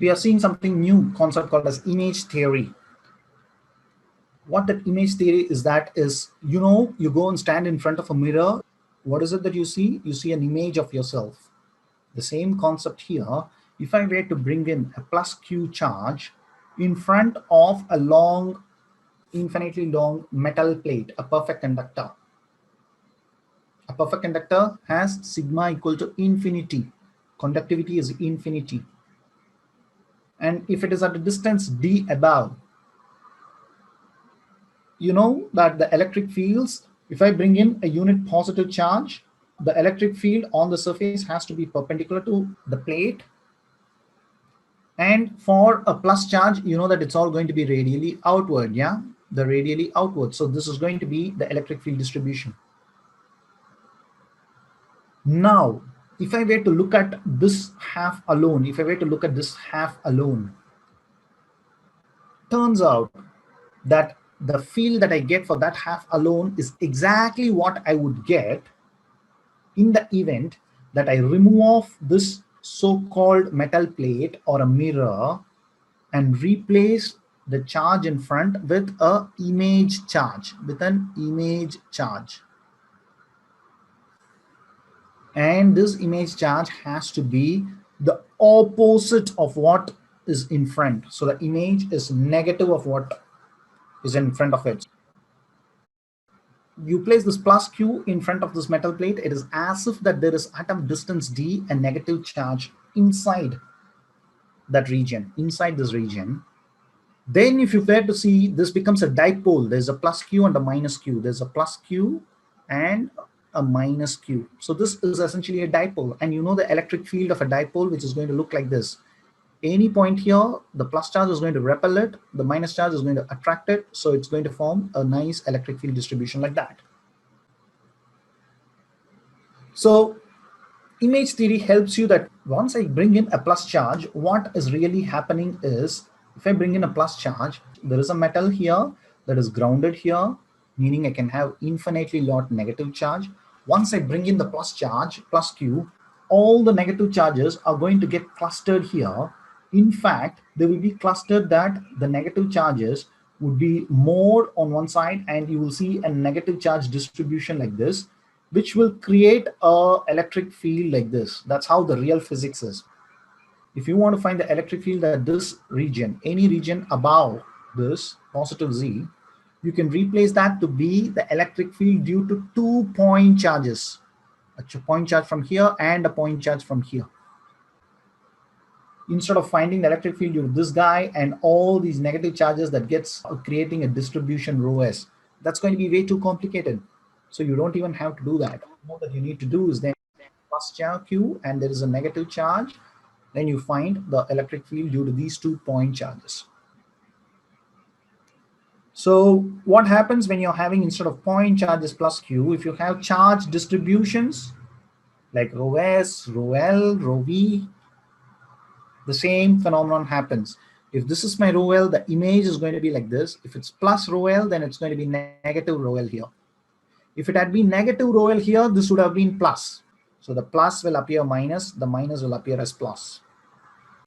we are seeing something new concept called as image theory. What that image theory is, that is, you go and stand in front of a mirror. What is it that you see? You see an image of yourself. The same concept here. If I were to bring in a plus q charge in front of a long, infinitely long metal plate, a perfect conductor. A perfect conductor has sigma equal to infinity. Conductivity is infinity. And if it is at a distance d above, you know that the electric fields, if I bring in a unit positive charge, the electric field on the surface has to be perpendicular to the plate. And for a plus charge, you know that it's all going to be radially outward, yeah? The radially outward. So this is going to be the electric field distribution. Now, if I were to look at this half alone, turns out that the field that I get for that half alone is exactly what I would get in the event that I remove off this so-called metal plate or a mirror and replace the charge in front with a image charge, with an image charge. And this image charge has to be the opposite of what is in front. So the image is negative of what is in front of it. You place this plus q in front of this metal plate, it is as if that there is at a distance d a negative charge inside that region, inside this region. Then if you were to see, this becomes a dipole. There's a plus q and a minus q. There's a plus q and a minus q. So this is essentially a dipole. And you know the electric field of a dipole, which is going to look like this. Any point here, the plus charge is going to repel it, the minus charge is going to attract it, so it's going to form a nice electric field distribution like that. So image theory helps you that once I bring in a plus charge, what is really happening is, if I bring in a plus charge, there is a metal here that is grounded here, meaning I can have infinitely lot negative charge. Once I bring in the plus charge, plus q, all the negative charges are going to get clustered here. In fact, they will be clustered that the negative charges would be more on one side, and you will see a negative charge distribution like this, which will create a electric field like this. That's how the real physics is. If you want to find the electric field at this region, any region above this positive z, you can replace that to be the electric field due to 2 point charges, a point charge from here and a point charge from here. Instead of finding the electric field due to this guy and all these negative charges that gets creating a distribution rho s, that's going to be way too complicated. So you don't even have to do that. All that you need to do is then plus charge q and there is a negative charge, then you find the electric field due to these 2 point charges. So what happens when you're having, instead of point charges plus q, if you have charge distributions like rho s, rho l, rho v, the same phenomenon happens. If this is my rho l, the image is going to be like this. If it's plus rho l, then it's going to be negative rho l here. If it had been negative rho l here, this would have been plus. So the plus will appear minus, the minus will appear as plus.